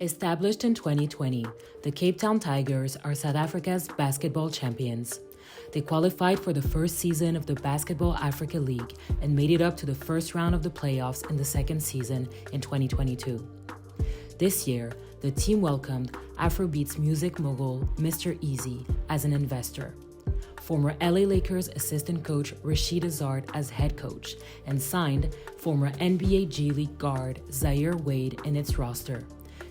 Established in 2020, the Cape Town Tigers are South Africa's basketball champions. They qualified for the first season of the Basketball Africa League and made it up to the first round of the playoffs in the second season in 2022. This year, the team welcomed Afrobeats music mogul Mr. Easy as an investor, former LA Lakers assistant coach Rashid Azard as head coach, and signed former NBA G League guard Zaire Wade in its roster.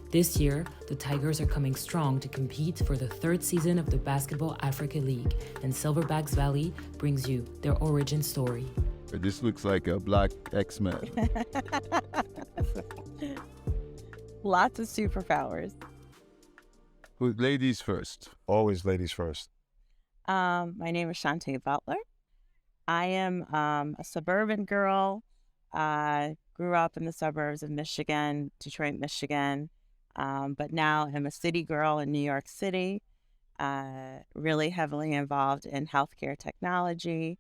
This year, the Tigers are coming strong to compete for the third season of the Basketball Africa League, and Silverbacks Valley brings you their origin story. This looks like a black X-Men. Lots of superpowers. Ladies first. Always ladies first. My name is Shantae Butler. I am a suburban girl. Grew up in the suburbs of Michigan, Detroit, Michigan. But now I'm a city girl in New York City, really heavily involved in healthcare technology,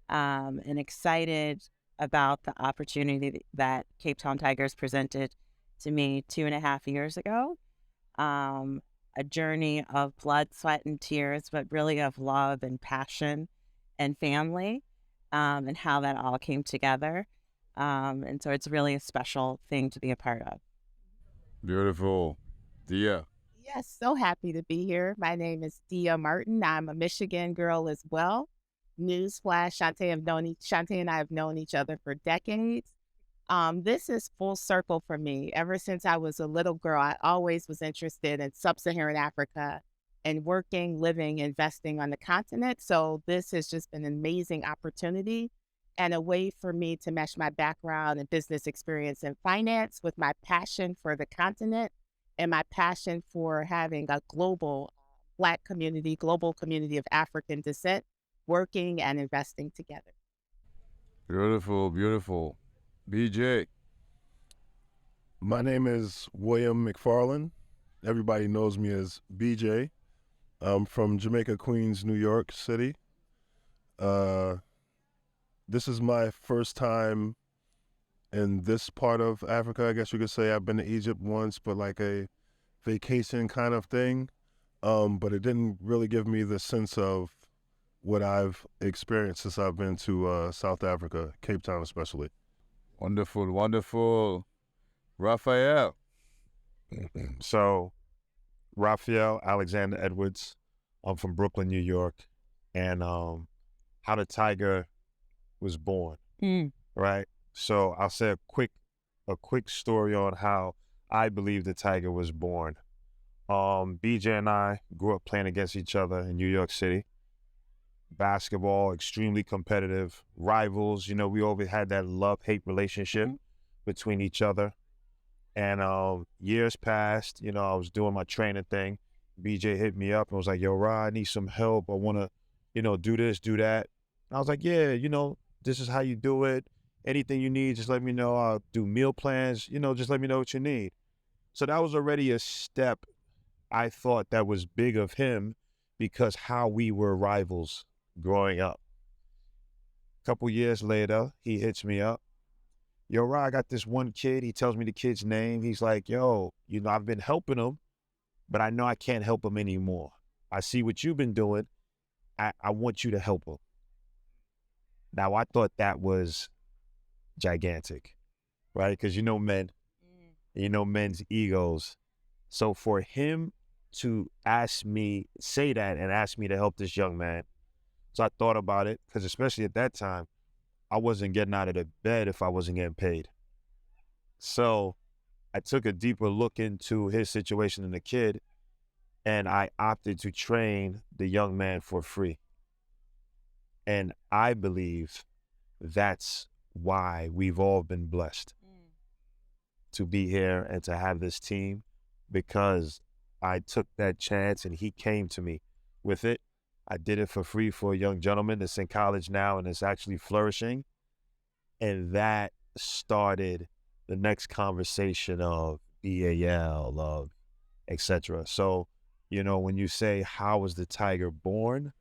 and excited about the opportunity that Cape Town Tigers presented to me 2.5 years ago. A journey of blood, sweat, and tears, but really of love and passion and family, and how that all came together. And so it's really a special thing to be a part of. Beautiful. Dia. Yes, so happy to be here. My name is Dia Martin. I'm a Michigan girl as well. Newsflash, Shantae and I have known each other for decades. This is full circle for me. Ever since I was a little girl, I always was interested in sub-Saharan Africa and working, living, investing on the continent. So this has just been an amazing opportunity and a way for me to mesh my background and business experience in finance with my passion for the continent and my passion for having a global Black community, global community of African descent, working and investing together. Beautiful, beautiful. BJ. My name is William McFarland. Everybody knows me as BJ. I'm from Jamaica, Queens, New York City. This is my first time in this part of Africa. I guess you could say I've been to Egypt once, but like a vacation kind of thing. But it didn't really give me the sense of what I've experienced since I've been to South Africa, Cape Town especially. Wonderful, wonderful. Raphael. So, Raphael Alexander Edwards. I'm from Brooklyn, New York. And how the Tiger was born, right? So I'll say a quick story on how I believe the Tiger was born. BJ and I grew up playing against each other in New York City. Basketball, extremely competitive, rivals. You know, we always had that love-hate relationship between each other. And years passed, you know, I was doing my training thing. BJ hit me up and was like, yo, Ra, I need some help. I want to, you know, do this, do that. And I was like, yeah, you know, this is how you do it. Anything you need, just let me know. I'll do meal plans, you know, just let me know what you need. So that was already a step I thought that was big of him because how we were rivals growing up. A couple years later, he hits me up. Yo, Ra, I got this one kid. He tells me the kid's name. He's like, yo, you know, I've been helping him, but I know I can't help him anymore. I see what you've been doing. I want you to help him. Now, I thought that was gigantic, right? Because you know men, you know men's egos. So for him to say that and ask me to help this young man, so I thought about it, because especially at that time, I wasn't getting out of the bed if I wasn't getting paid. So I took a deeper look into his situation and the kid, and I opted to train the young man for free. And I believe that's why we've all been blessed to be here and to have this team, because I took that chance and he came to me with it. I did it for free for a young gentleman that's in college now and is actually flourishing. And that started the next conversation of BAL, of et cetera. So, you know, when you say, how was the Tiger born?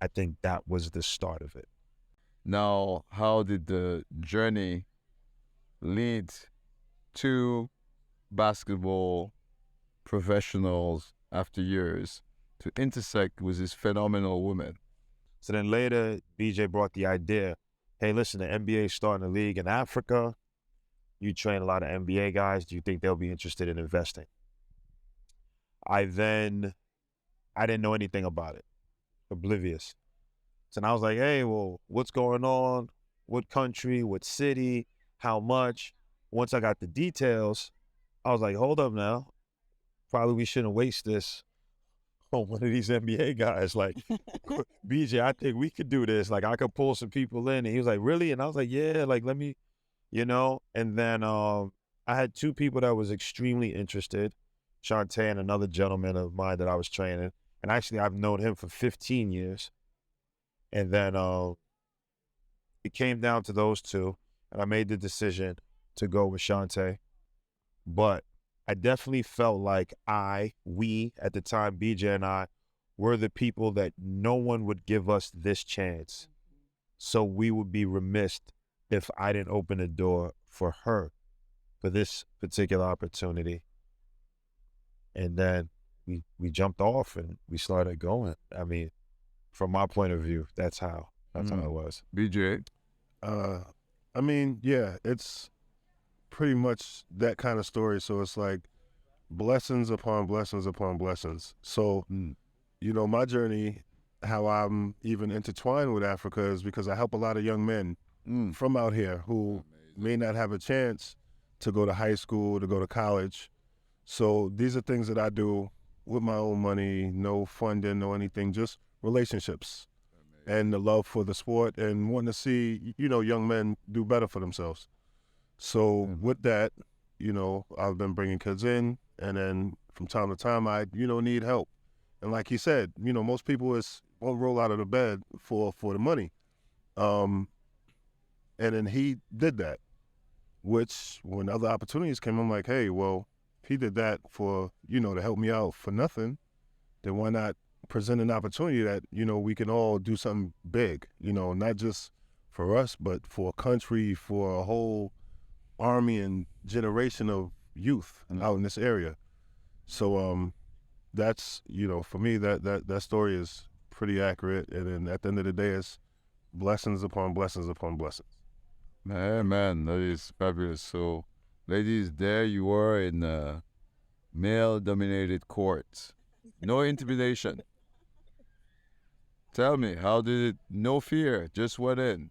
I think that was the start of it. Now, how did the journey lead to basketball professionals after years to intersect with this phenomenal woman. So then later, BJ brought the idea, hey, listen, the NBA is starting a league in Africa. You train a lot of NBA guys. Do you think they'll be interested in investing? I didn't know anything about it, oblivious. So I was like, hey, well, what's going on? What country, what city, how much? Once I got the details, I was like, hold up now. Probably we shouldn't waste this on one of these NBA guys. Like, BJ, I think we could do this. Like, I could pull some people in. And he was like, really? And I was like, yeah, like, let me, And then I had two people that was extremely interested, Shantae and another gentleman of mine that I was training. And actually, I've known him for 15 years. And then it came down to those two, and I made the decision to go with Shantae. But I definitely felt like we, at the time, BJ and I, were the people that no one would give us this chance. So we would be remiss if I didn't open the door for her for this particular opportunity. And then we jumped off and we started going. I mean, from my point of view, that's how it was. BJ? I mean, yeah, it's pretty much that kind of story. So it's like blessings upon blessings upon blessings. So, my journey, how I'm even intertwined with Africa is because I help a lot of young men from out here who may not have a chance to go to high school, to go to college. So these are things that I do with my own money, no funding, no anything, just relationships and the love for the sport and wanting to see, young men do better for themselves. So with that, I've been bringing kids in, and then from time to time I, need help. And like he said, most people won't roll out of the bed for the money. And then he did that, which when other opportunities came, I'm like, hey, well, if he did that for, to help me out for nothing, then why not present an opportunity that, we can all do something big, not just for us, but for a country, for a whole army and generation of youth out in this area. So that's, for me, that story is pretty accurate. And then at the end of the day, it's blessings upon blessings upon blessings. Man, that is fabulous. So, ladies, there you are in a male-dominated court. No intimidation. Tell me, how did it, no fear, just went in?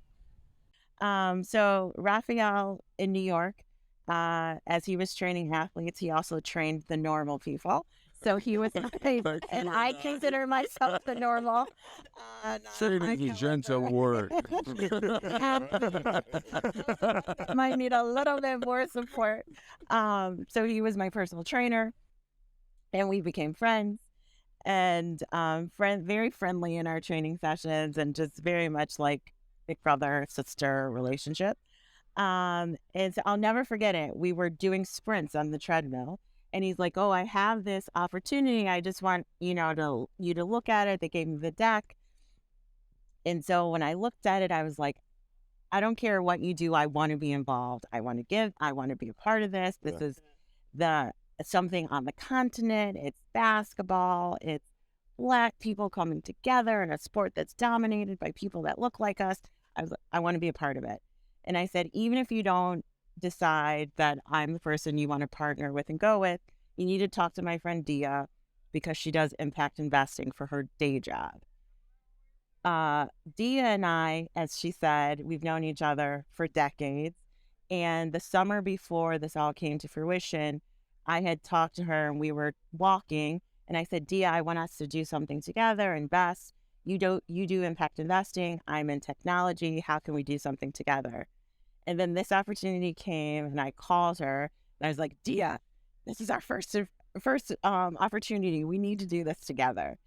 So Raphael in New York, as he was training athletes, he also trained the normal people. So he was, and I consider myself the normal. Training is a gentle word. Might need a little bit more support. So he was my personal trainer, and we became friends, and very friendly in our training sessions, and just very much like big brother sister relationship. And so I'll never forget it. We were doing sprints on the treadmill, and he's like, "Oh, I have this opportunity. I just want you to look at it." They gave me the deck, and so when I looked at it, I was like, "I don't care what you do. I want to be involved. I want to give. I want to be a part of this. This is something on the continent. It's basketball. It's Black people coming together in a sport that's dominated by people that look like us. I want to be a part of it." And I said, even if you don't decide that I'm the person you want to partner with and go with, you need to talk to my friend Dia, because she does impact investing for her day job. Dia and I, as she said, we've known each other for decades. And the summer before this all came to fruition, I had talked to her and we were walking, and I said, "Dia, I want us to do something together, invest. You do impact investing. I'm in technology. How can we do something together?" And then this opportunity came, and I called her, and I was like, "Dia, this is our first opportunity. We need to do this together."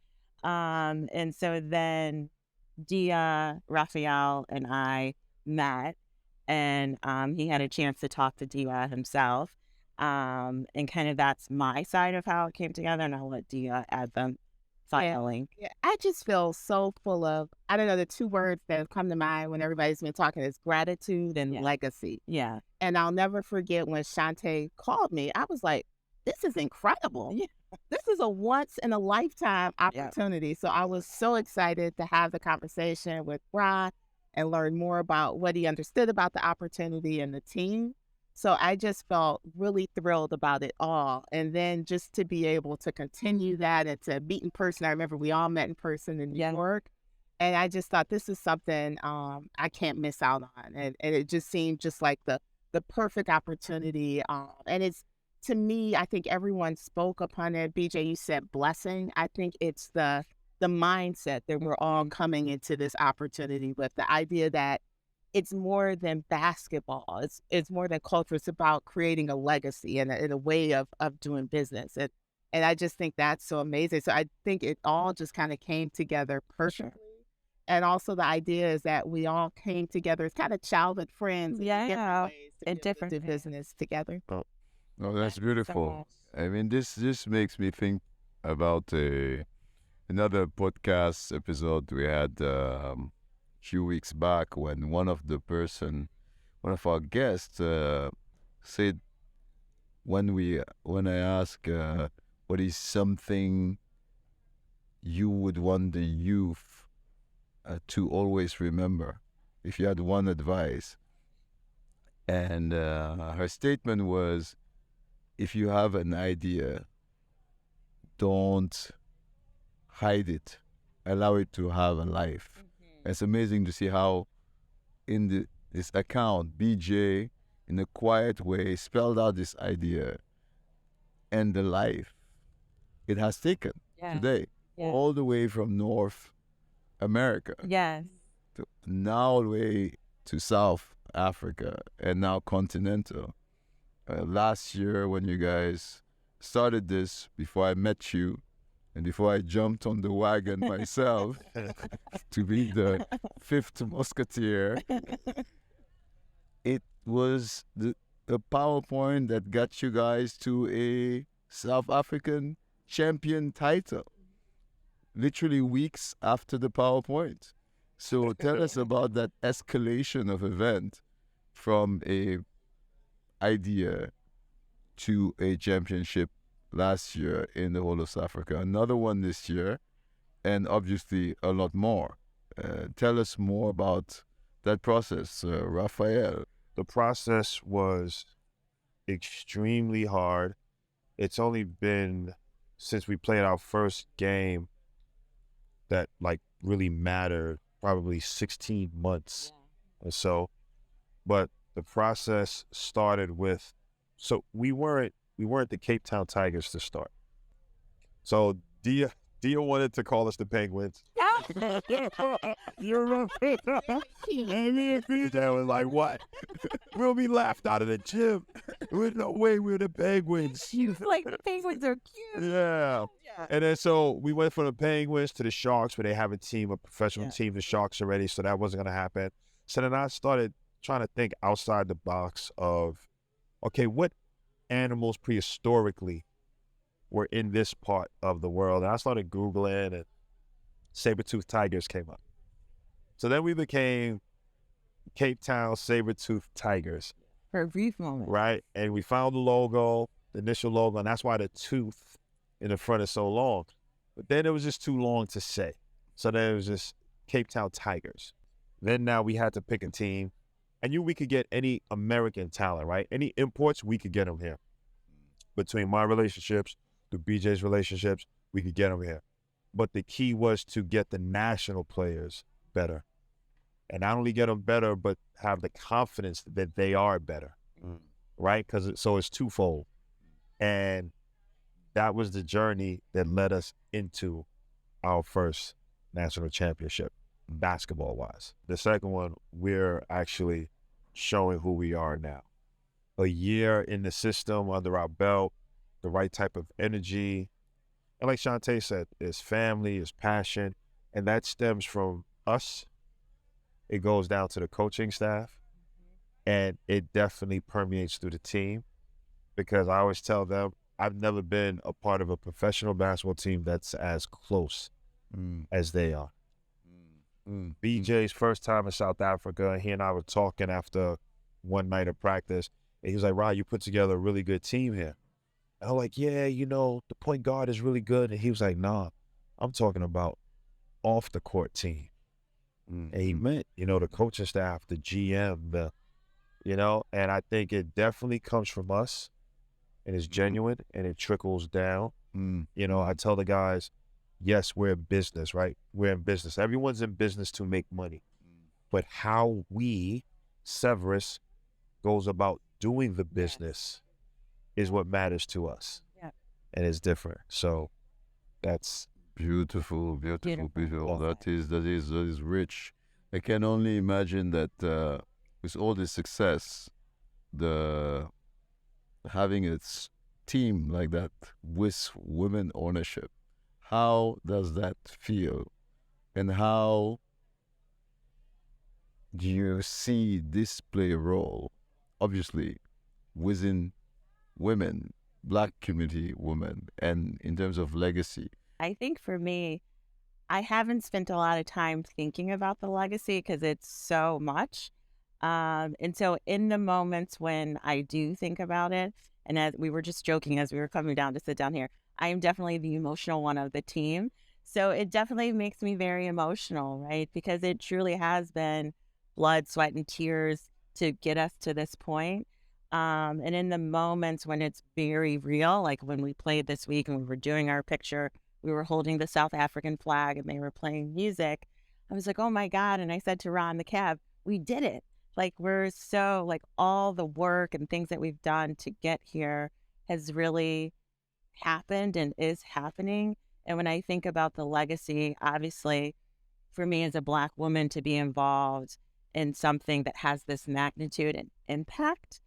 And so then Dia, Raphael, and I met, and he had a chance to talk to Dia himself. And kind of that's my side of how it came together, and I'll let Dia add finally. Yeah, I just feel so full of, I don't know, the two words that have come to mind when everybody's been talking is gratitude and legacy. Yeah. And I'll never forget when Shantae called me. I was like, this is incredible. Yeah. This is a once in a lifetime opportunity. So I was so excited to have the conversation with Rod and learn more about what he understood about the opportunity and the team. So I just felt really thrilled about it all. And then just to be able to continue that and to meet in person. I remember we all met in person in New York. And I just thought this is something I can't miss out on. And it just seemed just like the perfect opportunity. And it's, to me, I think everyone spoke upon it. BJ, you said blessing. I think it's the mindset that we're all coming into this opportunity with, the idea that it's more than basketball. It's more than culture. It's about creating a legacy and a way of doing business. And I just think that's so amazing. So I think it all just kind of came together perfectly. And also the idea is that we all came together as kind of childhood friends in different ways to do business together. Oh, that's beautiful. I mean, this makes me think about another podcast episode we had few weeks back when one of our guests said, when I ask what is something you would want the youth to always remember, if you had one advice, and her statement was, if you have an idea, don't hide it, allow it to have a life. It's amazing to see how in this account, BJ, in a quiet way, spelled out this idea and the life it has taken today, all the way from North America, to now all the way to South Africa, and now continental. Last year, when you guys started this, before I met you, and before I jumped on the wagon myself to be the fifth musketeer, it was the PowerPoint that got you guys to a South African champion title, literally weeks after the PowerPoint. So tell us about that escalation of event from a idea to a championship last year in the whole of South Africa, another one this year, and obviously a lot more. Tell us more about that process, Raphael. The process was extremely hard. It's only been since we played our first game that like really mattered, probably 16 months or so. But the process started with, so we weren't the Cape Town Tigers to start. So Dia wanted to call us the Penguins. You're right. That was like, what? We'll be laughed out of the gym. There's no way we're the Penguins. Like, the Penguins are cute. Yeah. And then so we went from the Penguins to the Sharks, where they have a professional team, the Sharks already, so that wasn't going to happen. So then I started trying to think outside the box of, okay, what animals prehistorically were in this part of the world? And I started Googling, and saber-toothed tigers came up. So then we became Cape Town saber-toothed tigers. For a brief moment. Right? And we found the logo, the initial logo, and that's why the tooth in the front is so long. But then it was just too long to say. So then it was just Cape Town Tigers. Then now we had to pick a team. And we could get any American talent, right? Any imports, we could get them here. Between my relationships, through BJ's relationships, we could get them here. But the key was to get the national players better. And not only get them better, but have the confidence that they are better, right? So it's twofold. And that was the journey that led us into our first national championship, basketball-wise. The second one, we're actually showing who we are now. A year in the system under our belt, the right type of energy. And like Shantae said, it's family, it's passion, and that stems from us. It goes down to the coaching staff, and it definitely permeates through the team, because I always tell them, I've never been a part of a professional basketball team that's as close as they are. BJ's first time in South Africa, he and I were talking after one night of practice, and he was like, Rod, you put together a really good team here. And I'm like, yeah, you know, the point guard is really good. And he was like, nah, I'm talking about off the court team. And he meant, you know, the coaching staff, the GM, you know, and I think it definitely comes from us and it's genuine and it trickles down. You know, I tell the guys, yes, we're in business, right? We're in business. Everyone's in business to make money. But how we, Severus, goes about doing the business is what matters to us. Yeah. And it's different. So that's beautiful. That is rich. I can only imagine that with all this success, having a team like that with women ownership, how does that feel? And how do you see this play a role, obviously, within women, Black community women, and in terms of legacy? I think for me, I haven't spent a lot of time thinking about the legacy because it's so much. And so in the moments when I do think about it, and as we were just joking as we were coming down to sit down here, I am definitely the emotional one of the team. So it definitely makes me very emotional, right? Because it truly has been blood, sweat, and tears to get us to this point. And in the moments when it's very real, like when we played this week and we were doing our picture, we were holding the South African flag and they were playing music. I was like, oh my God. And I said to Ron, the cab, we did it. Like, we're so, like, all the work and things that we've done to get here has really happened and is happening. And when I think about the legacy, obviously, for me as a Black woman to be involved in something that has this magnitude and impact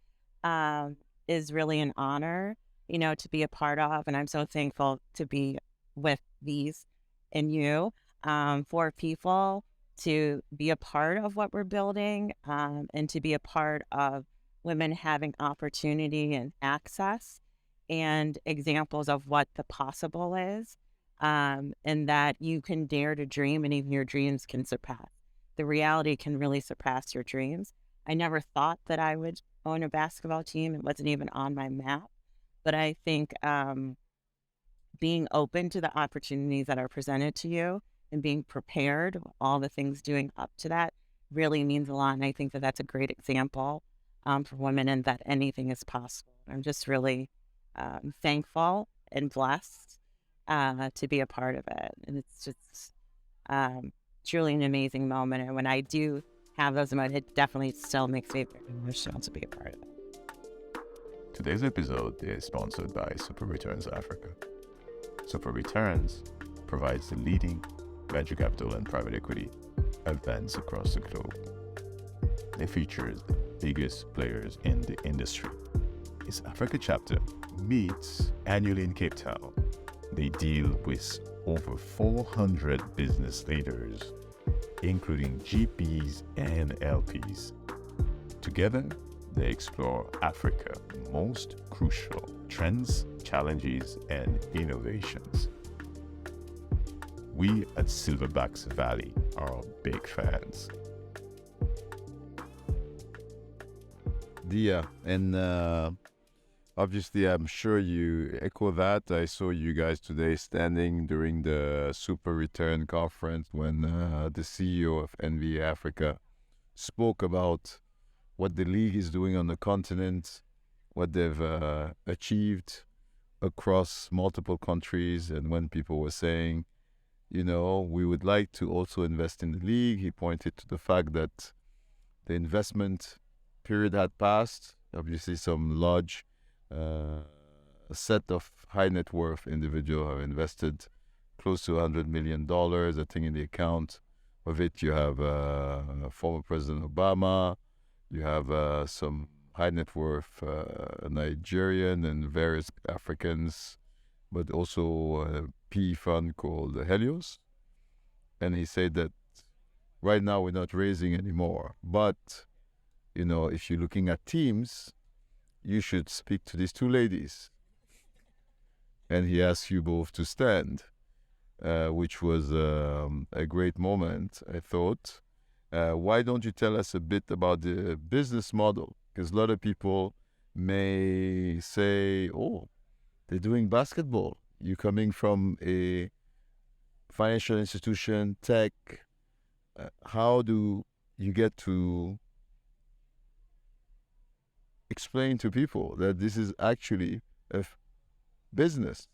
is really an honor, you know, to be a part of. And I'm so thankful to be with these and you, for people to be a part of what we're building, and to be a part of women having opportunity and access and examples of what the possible is, and that you can dare to dream and even your dreams can surpass. The reality can really surpass your dreams. I never thought that I would own a basketball team. It wasn't even on my map. But I think being open to the opportunities that are presented to you and being prepared, all the things doing up to that really means a lot. And I think that that's a great example for women and that anything is possible. I'm just really thankful and blessed to be a part of it. And it's just truly an amazing moment. And when I do have those moments, it definitely still makes me very emotional to be a part of it. Today's episode is sponsored by Super Returns Africa. Super Returns provides the leading venture capital and private equity events across the globe. They feature the biggest players in the industry. Its Africa chapter meets annually in Cape Town. They deal with over 400 business leaders, including GPs and LPs. Together, they explore Africa's most crucial trends, challenges, and innovations. We at Silverbacks Valley are big fans. Dia, and obviously I'm sure you echo that. I saw you guys today standing during the Super Return conference when the CEO of NBA Africa spoke about what the league is doing on the continent, what they've achieved across multiple countries. And when people were saying, you know, we would like to also invest in the league, he pointed to the fact that the investment period had passed. Obviously, some large set of high net worth individuals have invested close to $100 million. I think in the account of it, you have former President Obama, you have some high net worth Nigerian and various Africans, but also a PE fund called Helios. And he said that right now we're not raising anymore. But, you know, if you're looking at teams, you should speak to these two ladies. and he asked you both to stand, which was a great moment, I thought. Why don't you tell us a bit about the business model? Because a lot of people may say, oh, they're doing basketball. You're coming from a financial institution, tech. How do you get to explain to people that this is actually a business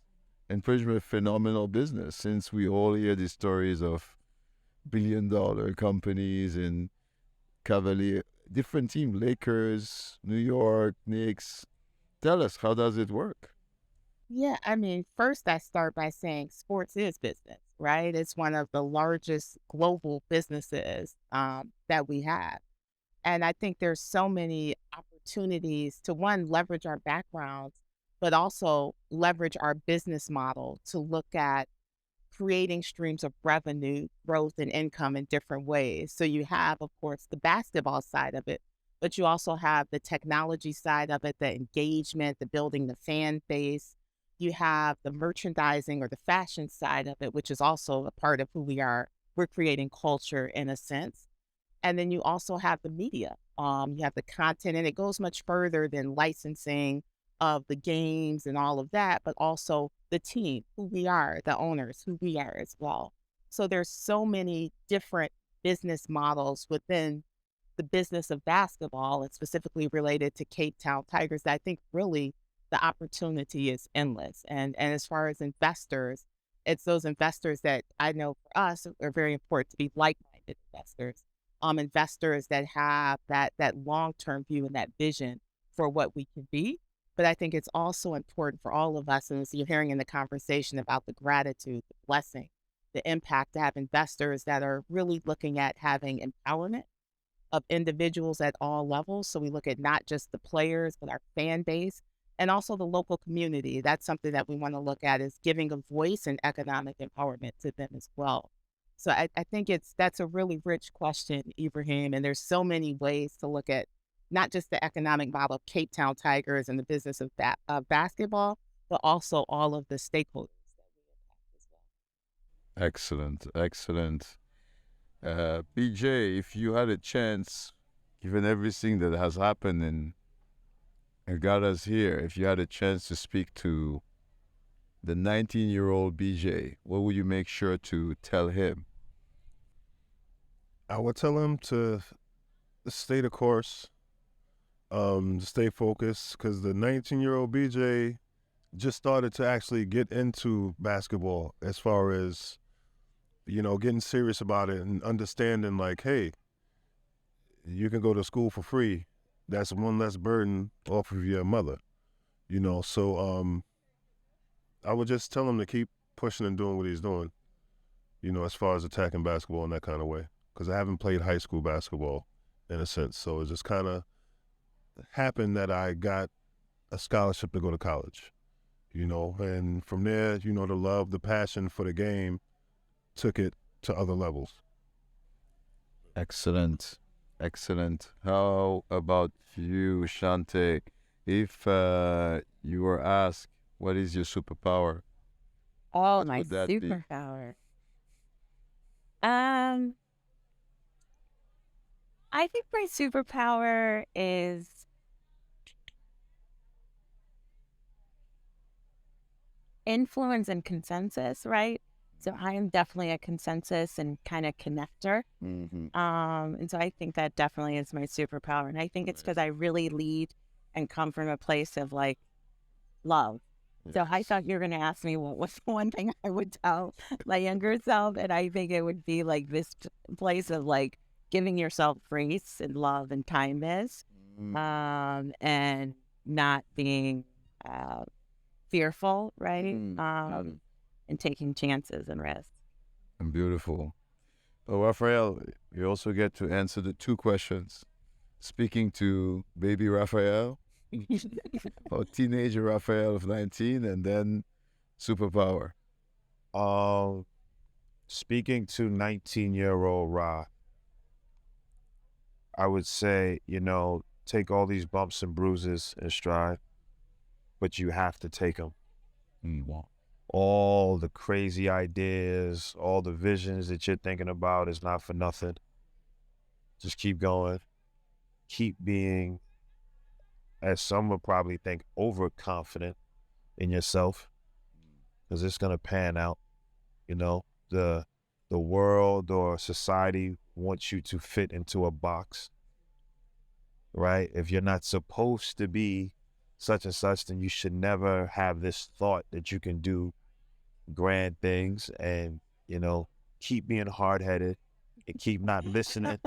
and pretty much a phenomenal business, since we all hear these stories of billion-dollar companies and Cavalier, different team, Lakers, New York, Knicks. Tell us, how does it work? Yeah, I mean, first I start by saying sports is business, right? It's one of the largest global businesses that we have. And I think there's so many opportunities to, one, leverage our backgrounds, but also leverage our business model to look at creating streams of revenue, growth, and income in different ways. So you have, of course, the basketball side of it, but you also have the technology side of it, the engagement, the building the fan base. You have the merchandising or the fashion side of it, which is also a part of who we are. We're creating culture in a sense. And then you also have the media. You have the content, and it goes much further than licensing of the games and all of that, but also the team, who we are, the owners, who we are as well. So there's so many different business models within the business of basketball, and specifically related to Cape Town Tigers, that I think really the opportunity is endless. And as far as investors, it's those investors that I know for us are very important to be like-minded investors. Investors that have that long-term view and that vision for what we can be. But I think it's also important for all of us, and as you're hearing in the conversation about the gratitude, the blessing, the impact, to have investors that are really looking at having empowerment of individuals at all levels. So we look at not just the players, but our fan base and also the local community. That's something that we want to look at, is giving a voice and economic empowerment to them as well. So I think that's a really rich question, Ibrahim, and there's so many ways to look at not just the economic model of Cape Town Tigers and the business of basketball, but also all of the stakeholders that we impact as well. Excellent, excellent. BJ, if you had a chance, given everything that has happened and got us here, if you had a chance to speak to the 19-year-old BJ, what would you make sure to tell him? I would tell him to stay the course, stay focused, because the 19-year-old BJ just started to actually get into basketball, as far as, getting serious about it and understanding, like, hey, you can go to school for free. That's one less burden off of your mother, So I would just tell him to keep pushing and doing what he's doing, as far as attacking basketball in that kind of way. Because I haven't played high school basketball in a sense. So it just kind of happened that I got a scholarship to go to college, and from there, the love, the passion for the game took it to other levels. Excellent, excellent. How about you, Shante? If you were asked, what is your superpower? Oh, What my would that be? superpower. I think my superpower is influence and consensus, right? So I am definitely a consensus and kind of connector. Mm-hmm. And so I think that definitely is my superpower. And I think it's because I really lead and come from a place of like love. So I thought you were going to ask me what was one thing I would tell my younger self. And I think it would be like this place of like giving yourself grace and love and kindness, and not being fearful, right? And taking chances and risks. Beautiful. Oh, Raphael, you also get to answer the two questions. Speaking to baby Raphael, or teenager Raphael of 19, and then superpower. Speaking to 19-year-old Ra, I would say, take all these bumps and bruises in stride, but you have to take them. Wow. All the crazy ideas, all the visions that you're thinking about is not for nothing. Just keep going. Keep being, as some would probably think, overconfident in yourself, because it's gonna pan out. You know, the world or society wants you to fit into a box, right? If you're not supposed to be such and such, then you should never have this thought that you can do grand things. And, you know, keep being hard-headed and keep not listening,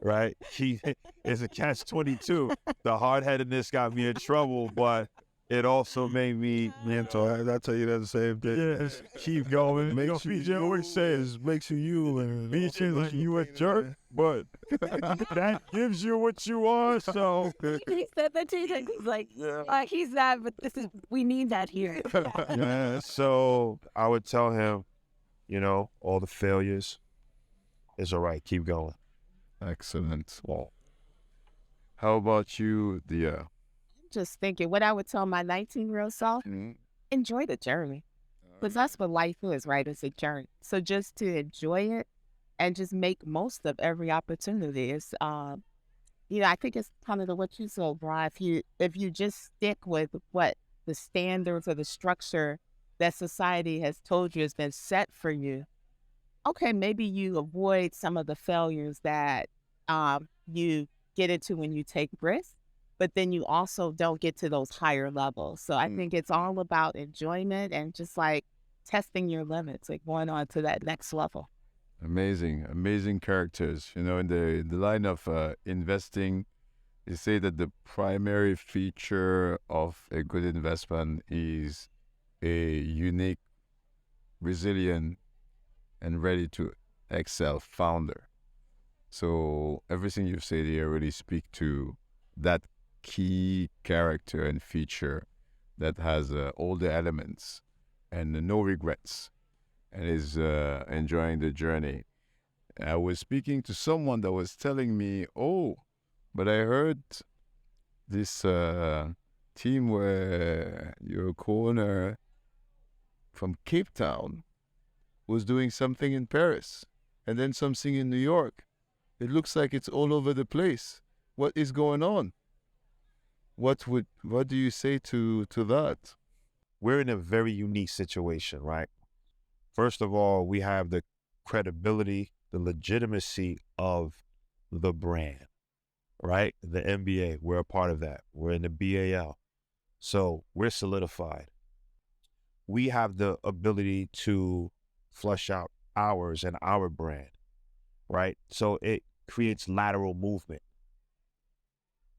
right? It's a catch-22. The hard-headedness got me in trouble, but it also made me, So I tell you that the same thing. yeah, keep going. Makes you BJ always says, makes you and BJ's like, you a jerk, but that gives you what you are, so. He said that to you. He's like, he's that, but we need that here. Yeah, so I would tell him, you know, all the failures, it's all right, keep going. Excellent. Well, how about you, Dia? Just thinking what I would tell my 19-year-old self, enjoy the journey. Because that's what life is, right? It's a journey. So just to enjoy it and just make most of every opportunity. It's, you know, I think it's kind of what you said, Brian. If you just stick with what the standards or the structure that society has told you has been set for you, okay, maybe you avoid some of the failures that you get into when you take risks, but then you also don't get to those higher levels. So I think it's all about enjoyment and just like testing your limits, like going on to that next level. Amazing characters. You know, in the line of investing, you say that the primary feature of a good investment is a unique, resilient, and ready to excel founder. So everything you've said here really speak to that key character and feature that has all the elements and no regrets and is enjoying the journey. I was speaking to someone that was telling me, but I heard this team where your co-owner from Cape Town was doing something in Paris and then something in New York. It looks like it's all over the place. What is going on? What do you say to that? We're in a very unique situation, right? First of all, we have the credibility, the legitimacy of the brand, right? The NBA, we're a part of that. We're in the BAL. So we're solidified. We have the ability to flush out ours and our brand, right? So it creates lateral movement.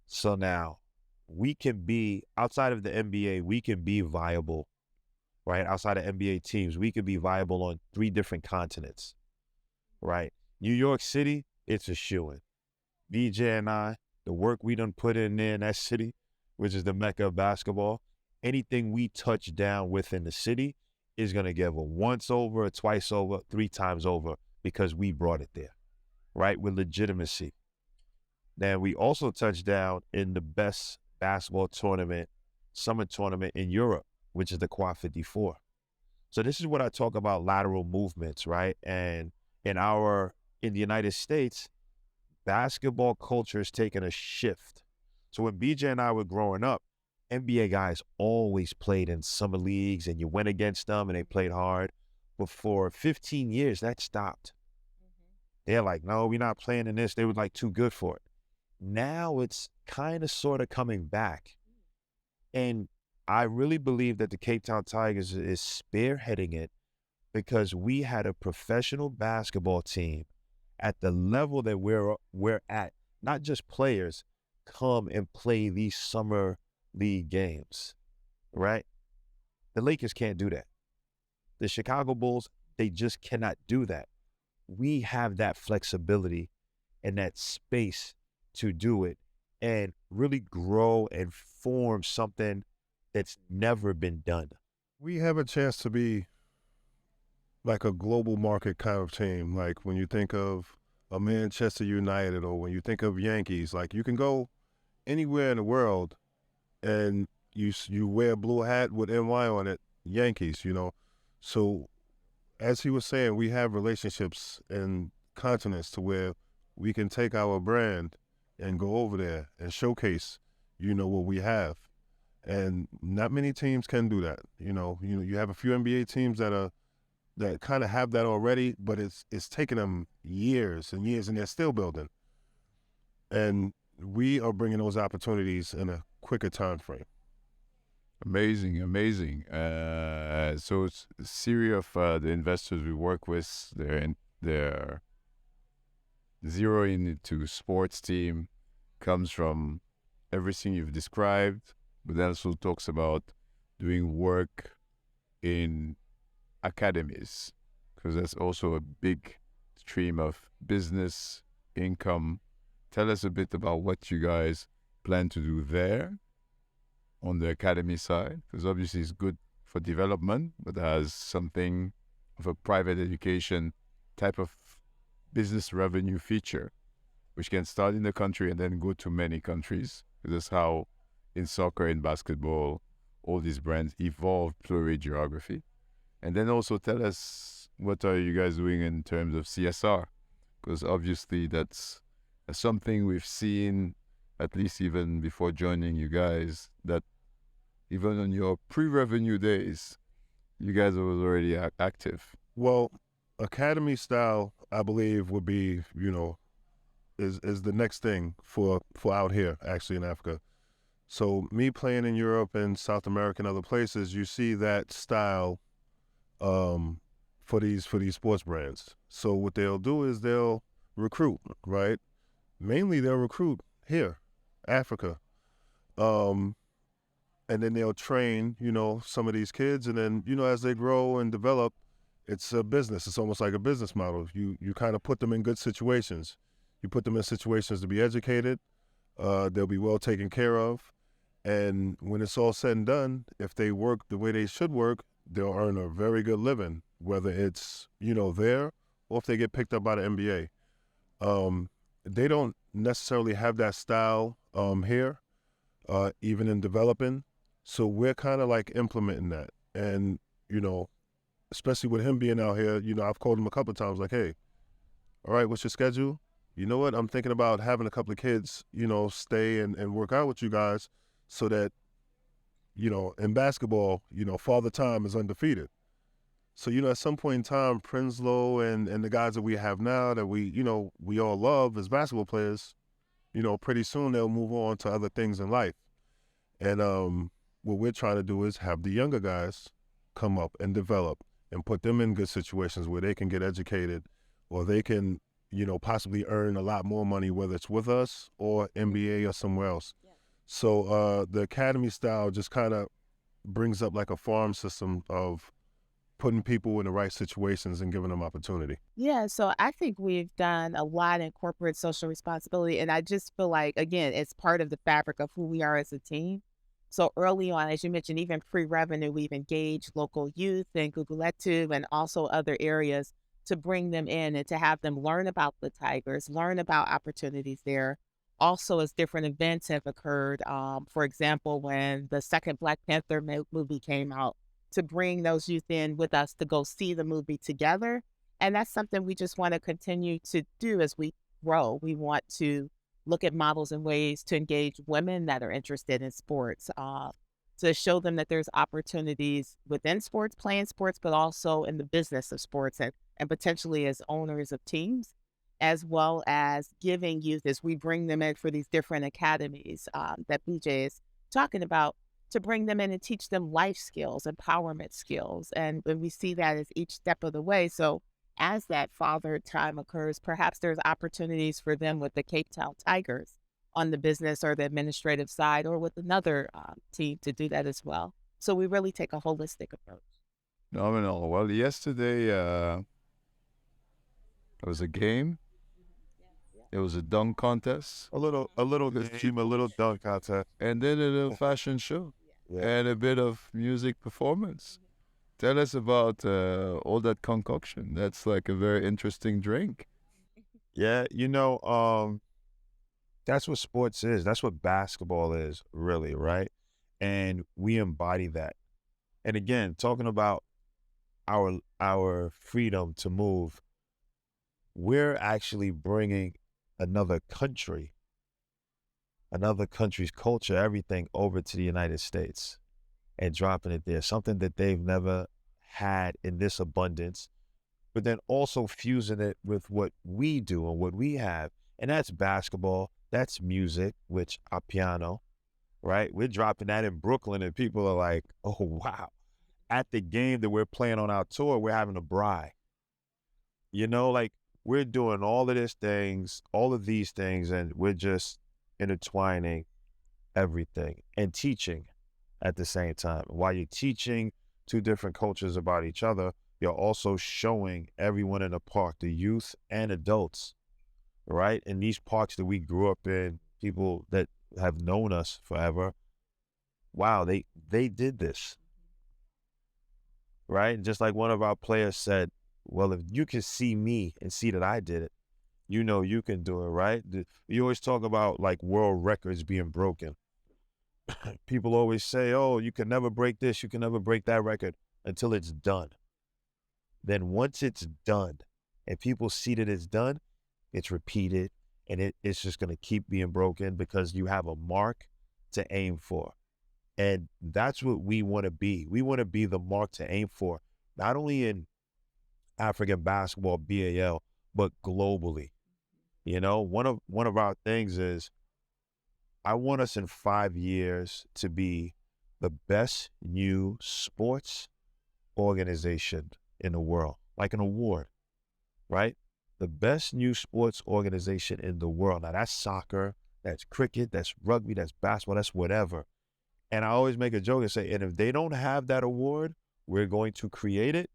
So now we can be, outside of the NBA, we can be viable, right? Outside of NBA teams, we can be viable on 3 different continents, right? New York City, it's a shoo-in. BJ and I, the work we done put in there in that city, which is the mecca of basketball, anything we touch down within the city is going to give a once over, a twice over, 3 times over because we brought it there, right? With legitimacy. Then we also touched down in the best basketball tournament, summer tournament in Europe, which is the Quad 54. So this is what I talk about, lateral movements, right? And in the United States, basketball culture is taking a shift. So when BJ and I were growing up, NBA guys always played in summer leagues and you went against them and they played hard. But for 15 years, that stopped. They're like, no, we're not playing in this. They were like too good for it. Now it's kind of sort of coming back. And I really believe that the Cape Town Tigers is spearheading it because we had a professional basketball team at the level that we're at, not just players, come and play these summer league games, right? The Lakers can't do that. The Chicago Bulls, they just cannot do that. We have that flexibility and that space to do it and really grow and form something that's never been done. We have a chance to be like a global market kind of team. Like when you think of a Manchester United or when you think of Yankees, like you can go anywhere in the world and you wear a blue hat with NY on it Yankees, you know. So as he was saying, we have relationships in continents to where we can take our brand and go over there and showcase, you know, what we have. And not many teams can do that. You have a few NBA teams that kind of have that already, but it's taken them years and years, and they're still building. And we are bringing those opportunities in a quicker time frame. Amazing, amazing. So it's a series of the investors we work with, they're zeroing into sports team, comes from everything you've described, but then also talks about doing work in academies, because that's also a big stream of business income. Tell us a bit about what you guys plan to do there on the academy side, because obviously it's good for development, but has something of a private education type of business revenue feature, which can start in the country and then go to many countries. That's how in soccer, in basketball, all these brands evolve through geography. And then also tell us, what are you guys doing in terms of CSR? Because obviously that's something we've seen, at least even before joining you guys, that even on your pre-revenue days, you guys were already active. Well, academy style, I believe, would be, is the next thing for out here, actually, in Africa. So me playing in Europe and South America and other places, you see that style for these sports brands. So what they'll do is they'll recruit, right? Mainly they'll recruit here, Africa. And then they'll train, some of these kids, and then, as they grow and develop, it's a business. It's almost like a business model. You kind of put them in good situations. You put them in situations to be educated. They'll be well taken care of. And when it's all said and done, if they work the way they should work, they'll earn a very good living, whether it's, there or if they get picked up by the NBA. They don't necessarily have that style here, even in developing. So we're kind of like implementing that. And, especially with him being out here, I've called him a couple of times like, hey, all right, what's your schedule? You know what? I'm thinking about having a couple of kids, stay and work out with you guys so that, in basketball, Father Time is undefeated. So, at some point in time, Prinsloo and the guys that we have now that we all love as basketball players, pretty soon they'll move on to other things in life. And what we're trying to do is have the younger guys come up and develop and put them in good situations where they can get educated or they can, possibly earn a lot more money, whether it's with us or NBA or somewhere else. Yeah. So the academy style just kind of brings up like a farm system of putting people in the right situations and giving them opportunity. Yeah, so I think we've done a lot in corporate social responsibility, and I just feel like, again, it's part of the fabric of who we are as a team. So early on, as you mentioned, even pre-revenue, we've engaged local youth and Guguletu and also other areas to bring them in and to have them learn about the Tigers, learn about opportunities there. Also, as different events have occurred, for example, when the second Black Panther movie came out, to bring those youth in with us to go see the movie together. And that's something we just want to continue to do as we grow. We want to look at models and ways to engage women that are interested in sports, to show them that there's opportunities within sports, playing sports, but also in the business of sports and potentially as owners of teams, as well as giving youth as we bring them in for these different academies that BJ is talking about, to bring them in and teach them life skills, empowerment skills. And we see that as each step of the way. So as that father time occurs, perhaps there's opportunities for them with the Cape Town Tigers on the business or the administrative side, or with another team to do that as well. So we really take a holistic approach. Phenomenal. Well, yesterday there was a game. It was a dunk contest. A little game, a little dunk contest. And then a little fashion show. Yeah. And a bit of music performance. Tell us about all that concoction. That's like a very interesting drink. Yeah, that's what sports is. That's what basketball is, really, right? And we embody that. And again, talking about our freedom to move, we're actually bringing another country's culture, everything over to the United States and dropping it there, something that they've never had in this abundance, but then also fusing it with what we do and what we have. And that's basketball, that's music, which are piano, right? We're dropping that in Brooklyn and people are like, oh, wow. At the game that we're playing on our tour, we're having a braai. You know, like we're doing all of these things, and we're just intertwining everything and teaching at the same time. While you're teaching two different cultures about each other, you're also showing everyone in the park, the youth and adults, right? In these parks that we grew up in, people that have known us forever, wow, they did this, right? Just like one of our players said, well, if you can see me and see that I did it, you know you can do it, right? You always talk about like world records being broken. People always say, oh, you can never break this, you can never break that record until it's done. Then once it's done and people see that it's done, it's repeated, and it's just going to keep being broken because you have a mark to aim for. And that's what we want to be. We want to be the mark to aim for, not only in African basketball, BAL, but globally. You know, one of our things is I want us in 5 years to be the best new sports organization in the world, like an award, right? The best new sports organization in the world. Now that's soccer, that's cricket, that's rugby, that's basketball, that's whatever. And I always make a joke and say, and if they don't have that award, we're going to create it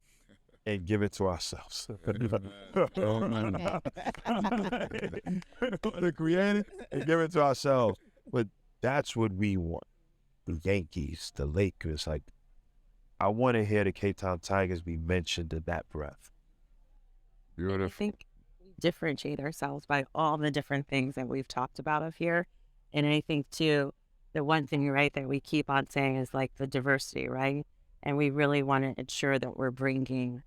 and give it to ourselves. We're going to create it and give it to ourselves. But that's what we want. The Yankees, the Lakers, like, I want to hear the Cape Town Tigers be mentioned in that breath. And I think we differentiate ourselves by all the different things that we've talked about up here. And I think, too, the one thing, right, that we keep on saying is like the diversity, right? And we really want to ensure that we're bringing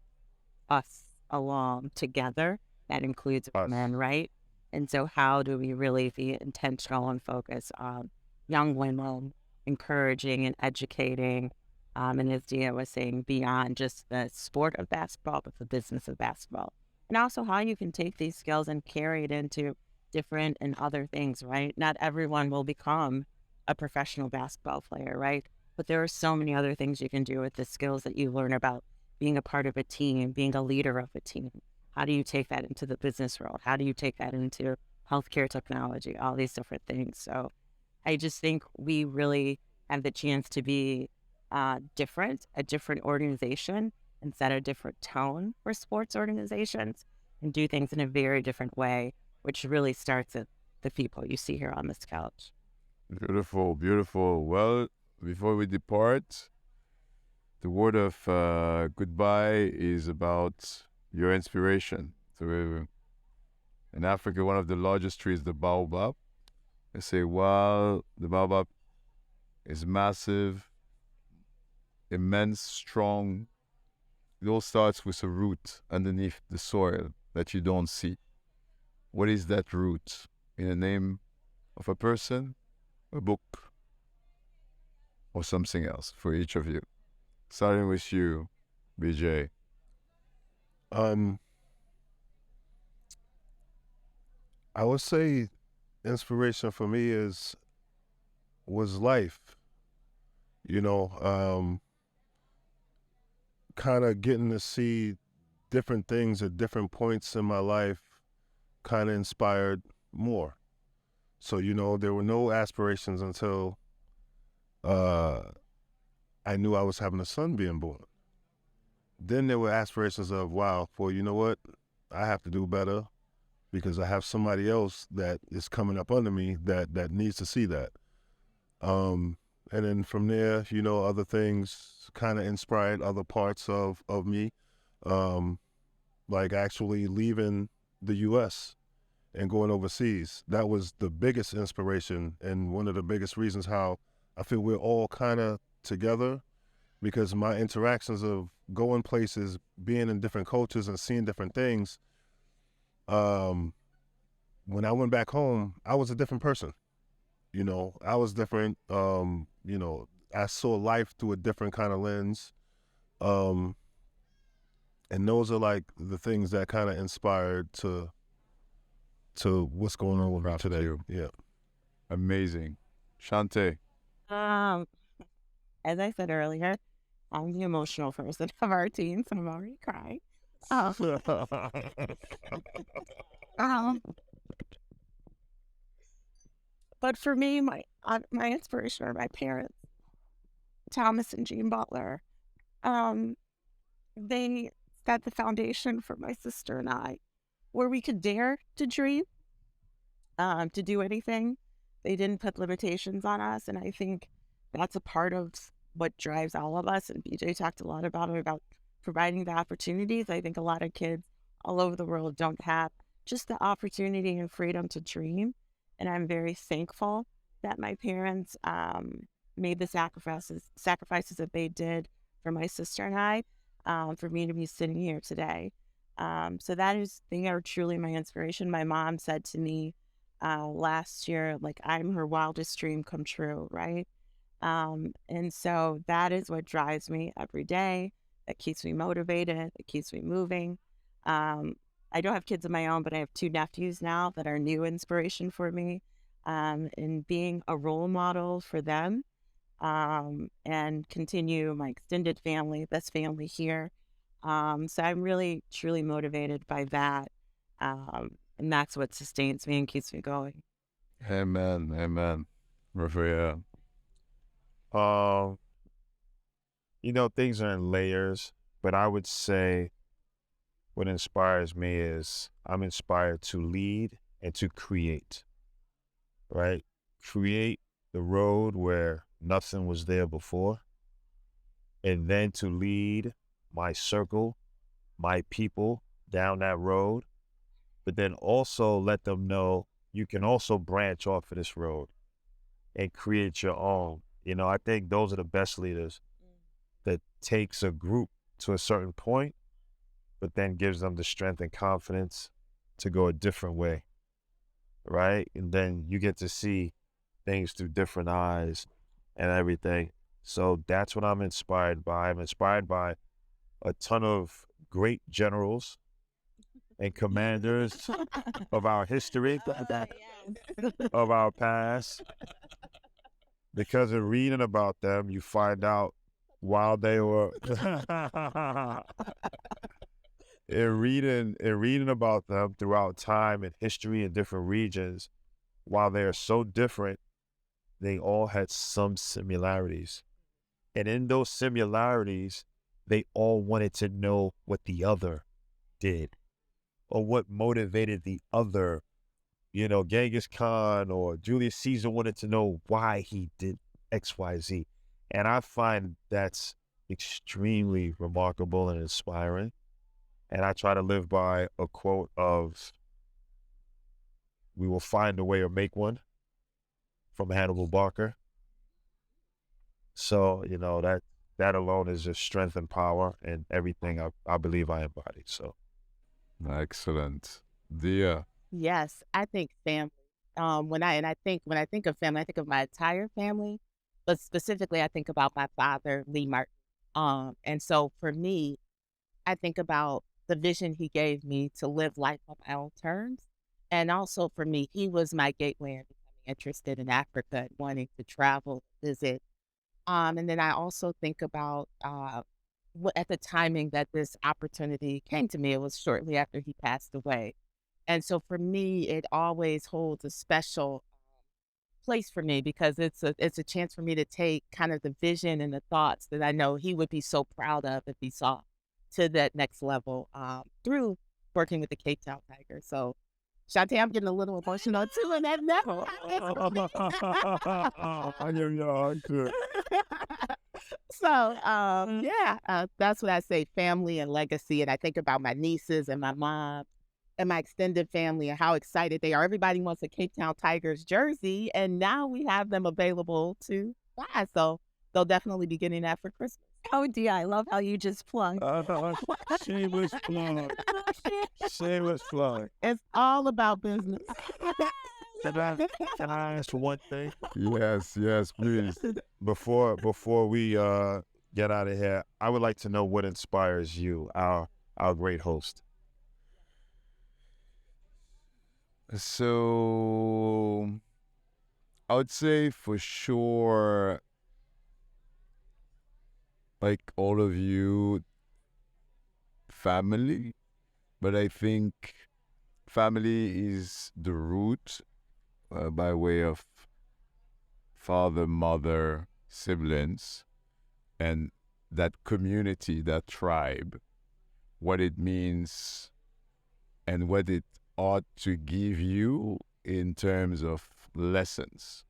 us along together. That includes men, right? And so how do we really be intentional and focus on young women, encouraging and educating, and as Dia was saying, beyond just the sport of basketball, but the business of basketball. And also how you can take these skills and carry it into different and other things, right? Not everyone will become a professional basketball player, right? But there are so many other things you can do with the skills that you learn about being a part of a team, being a leader of a team. How do you take that into the business world? How do you take that into healthcare technology, all these different things? So I just think we really have the chance to be different, a different organization, and set a different tone for sports organizations and do things in a very different way, which really starts at the people you see here on this couch. Beautiful, beautiful. Well, before we depart, the word of goodbye is about your inspiration. So in Africa, one of the largest trees is the baobab. They say, wow, the baobab is massive, immense, strong. It all starts with a root underneath the soil that you don't see. What is that root? In the name of a person, a book, or something else for each of you. Starting with you, BJ. I would say inspiration for me was life. You know, kind of getting to see different things at different points in my life kind of inspired more. So, you know, there were no aspirations until I knew I was having a son being born. Then there were aspirations of, wow, well, you know what? I have to do better because I have somebody else that is coming up under me that needs to see that. And then from there, you know, other things kind of inspired other parts of me, like actually leaving the U.S. and going overseas. That was the biggest inspiration and one of the biggest reasons how I feel we're all kind of together because my interactions of going places, being in different cultures and seeing different things, when I went back home, I was a different person. You know, I was different. You know, I saw life through a different kind of lens. And those are like the things that kind of inspired to what's going on with me today. Yeah. Amazing. Shante. As I said earlier, I'm the emotional person of our team, so I'm already crying. Um, but for me, my inspiration are my parents, Thomas and Jean Butler. They set the foundation for my sister and I, where we could dare to dream, to do anything. They didn't put limitations on us, and I think that's a part of what drives all of us. And BJ talked a lot about it, about providing the opportunities. I think a lot of kids all over the world don't have just the opportunity and freedom to dream. And I'm very thankful that my parents made the sacrifices that they did for my sister and I, for me to be sitting here today. So they are truly my inspiration. My mom said to me last year, like, I'm her wildest dream come true, right? And so that is what drives me every day. That keeps me motivated. It keeps me moving. I don't have kids of my own, but I have 2 nephews now that are new inspiration for me, and being a role model for them, and continue my extended family, best family here. So I'm really, truly motivated by that. And that's what sustains me and keeps me going. Amen. Amen. Raphael. You know, things are in layers, but I would say what inspires me is I'm inspired to lead and to create, right? Create the road where nothing was there before, and then to lead my circle, my people down that road, but then also let them know you can also branch off of this road and create your own. You know, I think those are the best leaders that takes a group to a certain point, but then gives them the strength and confidence to go a different way, right? And then you get to see things through different eyes and everything. So that's what I'm inspired by. I'm inspired by a ton of great generals and commanders of our history, of our past. Because in reading about them, you find out while they were in reading about them throughout time and history in different regions, while they are so different, they all had some similarities. And in those similarities, they all wanted to know what the other did or what motivated the other. You know, Genghis Khan or Julius Caesar wanted to know why he did X, Y, Z. And I find that's extremely remarkable and inspiring. And I try to live by a quote of, "We will find a way or make one," from Hannibal Barker. So, you know, that alone is just strength and power and everything I believe I embody. So Excellent. Dia. Yes, I think family. When I think of family, I think of my entire family, but specifically I think about my father, Lee Martin. And so for me, I think about the vision he gave me to live life on my own terms. And also for me, he was my gateway in becoming interested in Africa and wanting to travel, visit. And then I also think about at the timing that this opportunity came to me. It was shortly after he passed away. And so for me, it always holds a special place for me because it's a chance for me to take kind of the vision and the thoughts that I know he would be so proud of if he saw to that next level through working with the Cape Town Tigers. So, Shantae, I'm getting a little emotional too in that level. So, that's what I say, family and legacy. And I think about my nieces and my mom and my extended family and how excited they are. Everybody wants a Cape Town Tigers jersey, and now we have them available to buy. So they'll definitely be getting that for Christmas. Oh, Di, I love how you just plugged. Shameless plug. Shameless plug. It's all about business. Can I ask for one thing? Yes, please. Before we get out of here, I would like to know what inspires you, our great host. So I would say for sure, like all of you, family. But I think family is the root by way of father, mother, siblings, and that community, that tribe, what it means and what it ought to give you in terms of lessons,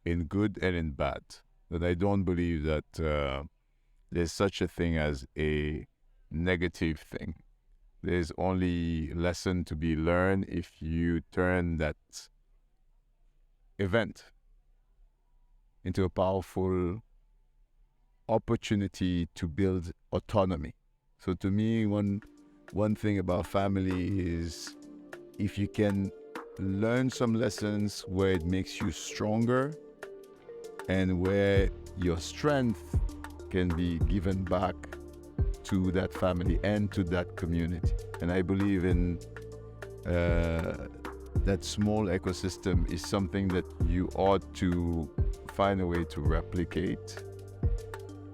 in good and in bad. That I don't believe that there's such a thing as a negative thing. There's only lesson to be learned if you turn that event into a powerful opportunity to build autonomy. So to me, one thing about family is if you can learn some lessons where it makes you stronger and where your strength can be given back to that family and to that community. And I believe in that small ecosystem is something that you ought to find a way to replicate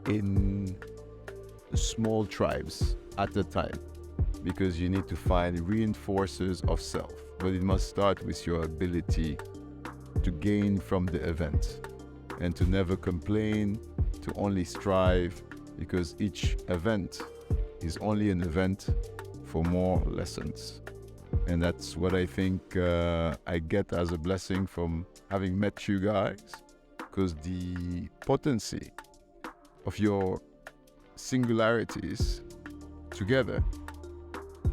in small tribes at a time, because you need to find reinforcers of self. But it must start with your ability to gain from the event and to never complain, to only strive, because each event is only an event for more lessons. And that's what I think I get as a blessing from having met you guys, because the potency of your singularities together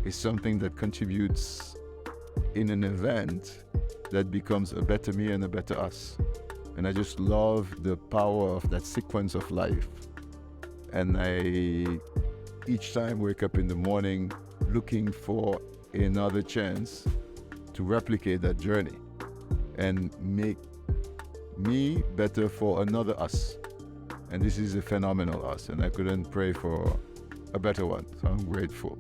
is something that contributes in an event that becomes a better me and a better us. And I just love the power of that sequence of life. And I, each time, wake up in the morning looking for another chance to replicate that journey and make me better for another us. And this is a phenomenal us, and I couldn't pray for a better one. So I'm grateful.